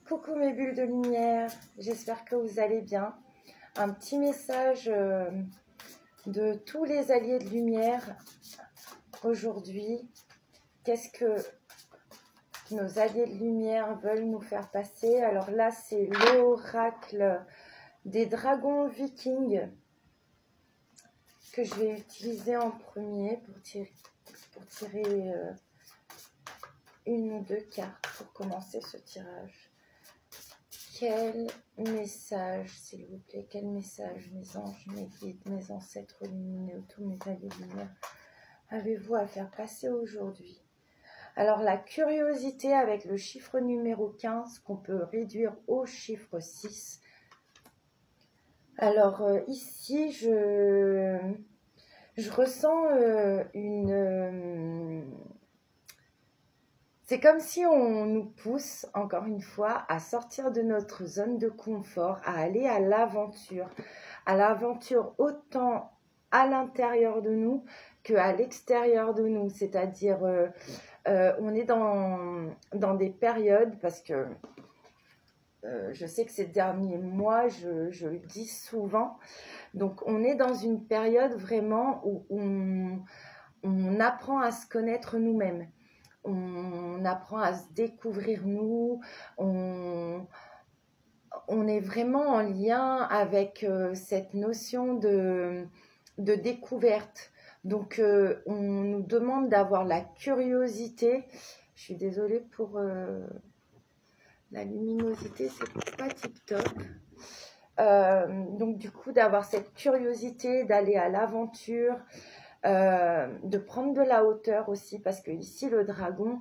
Coucou mes bulles de lumière, j'espère que vous allez bien. Un petit message de tous les alliés de lumière aujourd'hui. Qu'est-ce que nos alliés de lumière veulent nous faire passer? Alors là, c'est l'oracle des dragons vikings que je vais utiliser en premier pour tirer une ou deux cartes pour commencer ce tirage. Quel message, s'il vous plaît, quel message, mes anges, mes guides, mes ancêtres lumineux, tous mes alliés de lumière, avez-vous à faire passer aujourd'hui? Alors, la curiosité avec le chiffre numéro 15, qu'on peut réduire au chiffre 6. Alors, ici, je ressens c'est comme si on nous pousse, encore une fois, à sortir de notre zone de confort, à aller à l'aventure autant à l'intérieur de nous qu'à l'extérieur de nous. C'est-à-dire, on est dans des périodes, parce que je sais que ces derniers mois, je le dis souvent, donc on est dans une période vraiment où on apprend à se connaître nous-mêmes. On apprend à se découvrir nous, on est vraiment en lien avec cette notion de découverte. Donc, on nous demande d'avoir la curiosité. Je suis désolée pour la luminosité, c'est pas tip top. Donc, du coup, d'avoir cette curiosité, d'aller à l'aventure, de prendre de la hauteur aussi, parce que ici le dragon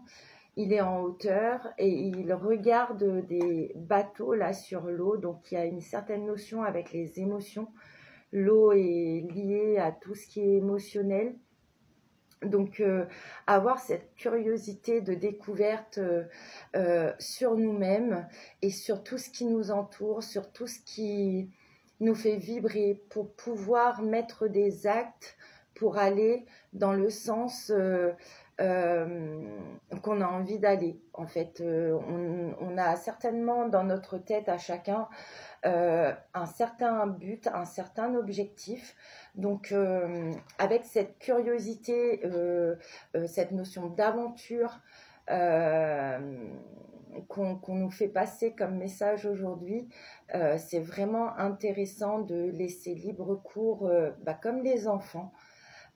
il est en hauteur et il regarde des bateaux là sur l'eau, donc il y a une certaine notion avec les émotions. L'eau est liée à tout ce qui est émotionnel, donc avoir cette curiosité de découverte sur nous-mêmes et sur tout ce qui nous entoure, sur tout ce qui nous fait vibrer, pour pouvoir mettre des actes pour aller dans le sens qu'on a envie d'aller. En fait, on a certainement dans notre tête à chacun un certain but, un certain objectif. Donc, avec cette curiosité, cette notion d'aventure qu'on nous fait passer comme message aujourd'hui, c'est vraiment intéressant de laisser libre cours, comme les enfants,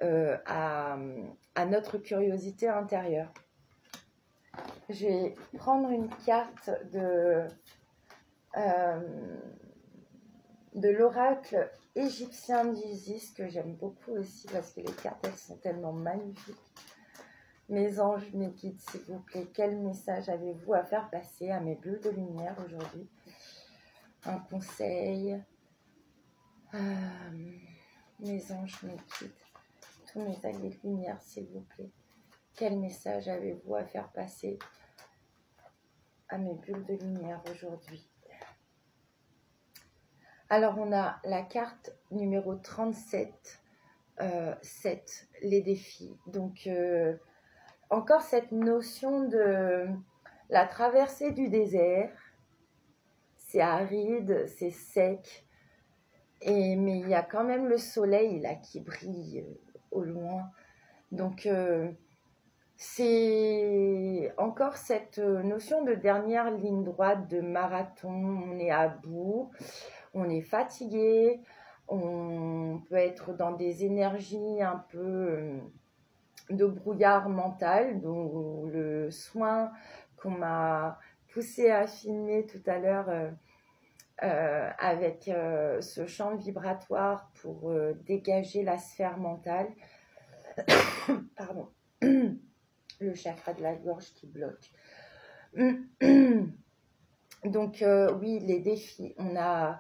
à notre curiosité intérieure. Je vais prendre une carte de l'oracle égyptien d'Isis, que j'aime beaucoup aussi parce que les cartes elles sont tellement magnifiques. Mes anges, mes guides, s'il vous plaît, quel message avez-vous à faire passer à mes bulles de lumière aujourd'hui? Un conseil, mes anges, mes guides, tous mes alliés de lumière, s'il vous plaît. Quel message avez-vous à faire passer à mes bulles de lumière aujourd'hui? Alors, on a la carte numéro 37, 7, les défis. Donc, encore cette notion de la traversée du désert. C'est aride, c'est sec, mais il y a quand même le soleil là qui brille au loin. Donc, c'est encore cette notion de dernière ligne droite, de marathon. On est à bout, on est fatigué, on peut être dans des énergies un peu de brouillard mental, dont le soin qu'on m'a poussé à filmer tout à l'heure avec ce champ vibratoire pour dégager la sphère mentale. Pardon. Le chakra de la gorge qui bloque. Donc oui, les défis. On a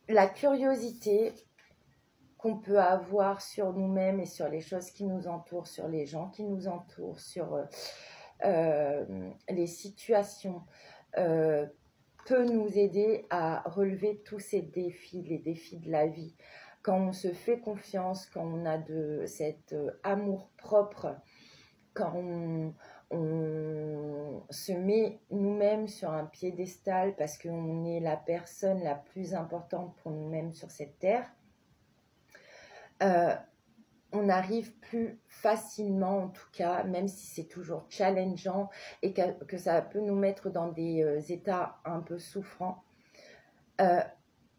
la curiosité qu'on peut avoir sur nous-mêmes et sur les choses qui nous entourent, sur les gens qui nous entourent, sur les situations, peut nous aider à relever tous ces défis, les défis de la vie. Quand on se fait confiance, quand on a de cet amour propre, quand on on se met nous-mêmes sur un piédestal parce qu'on est la personne la plus importante pour nous-mêmes sur cette terre, on arrive plus facilement, en tout cas, même si c'est toujours challengeant et que ça peut nous mettre dans des états un peu souffrants,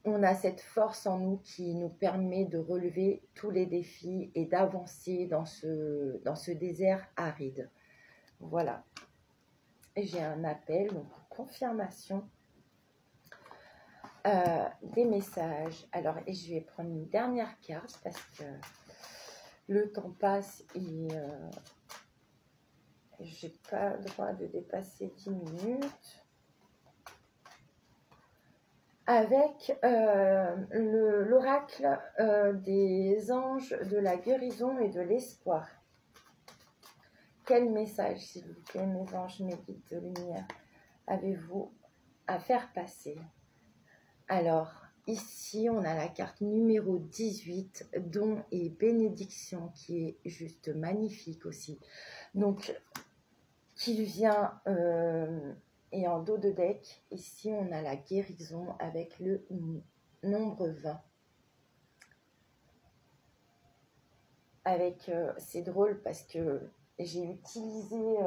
on a cette force en nous qui nous permet de relever tous les défis et d'avancer dans ce désert aride. Voilà. J'ai un appel, donc confirmation des messages. Alors, et je vais prendre une dernière carte parce que le temps passe et j'ai pas le droit de dépasser 10 minutes. Avec l'oracle des anges de la guérison et de l'espoir. Quel message, s'il vous plaît, mes anges, mes guides de lumière, avez-vous à faire passer? Alors, ici, on a la carte numéro 18, don et bénédiction, qui est juste magnifique aussi. Donc, qui vient, et en dos de deck, ici, on a la guérison avec le nombre 20. Avec, c'est drôle parce que j'ai utilisé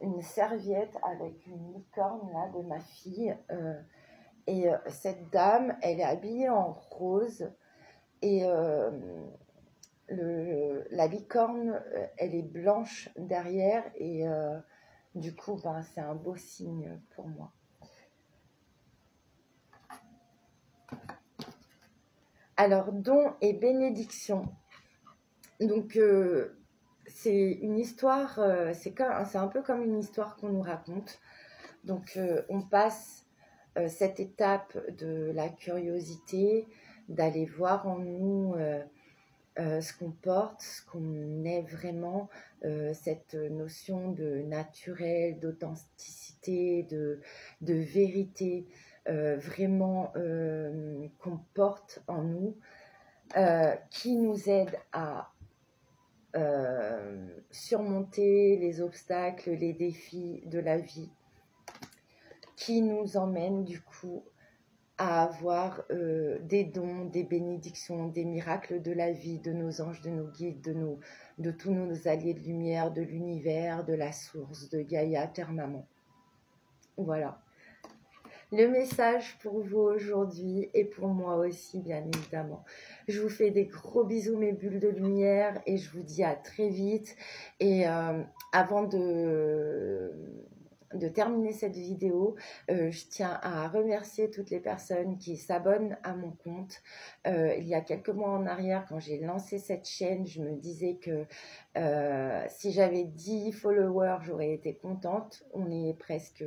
une serviette avec une licorne là, de ma fille. Et cette dame, elle est habillée en rose. Et la licorne, elle est blanche derrière. Et du coup, ben, c'est un beau signe pour moi. Alors, don et bénédiction. Donc, c'est une histoire, c'est un peu comme une histoire qu'on nous raconte. Donc, on passe cette étape de la curiosité, d'aller voir en nous ce qu'on porte, ce qu'on est vraiment, cette notion de naturel, d'authenticité, de vérité, vraiment qu'on porte en nous, qui nous aide à surmonter les obstacles, les défis de la vie, qui nous emmène du coup à avoir des dons, des bénédictions, des miracles de la vie, de nos anges, de nos guides, de tous nos alliés de lumière, de l'univers, de la source, de Gaïa, Terre Maman. Voilà. Le message pour vous aujourd'hui et pour moi aussi, bien évidemment. Je vous fais des gros bisous, mes bulles de lumière, et je vous dis à très vite. Et avant de terminer cette vidéo, je tiens à remercier toutes les personnes qui s'abonnent à mon compte. Il y a quelques mois en arrière, quand j'ai lancé cette chaîne, je me disais que si j'avais 10 followers, j'aurais été contente. On est presque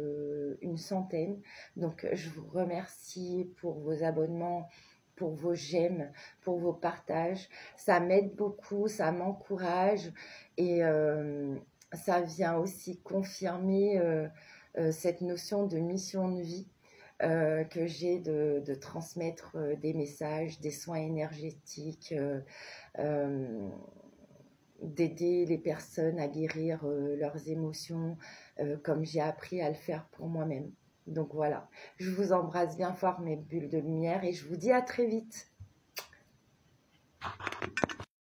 une centaine. Donc, je vous remercie pour vos abonnements, pour vos j'aime, pour vos partages. Ça m'aide beaucoup, ça m'encourage et ça vient aussi confirmer cette notion de mission de vie que j'ai de transmettre des messages, des soins énergétiques, d'aider les personnes à guérir leurs émotions comme j'ai appris à le faire pour moi-même. Donc voilà, je vous embrasse bien fort mes bulles de lumière et je vous dis à très vite.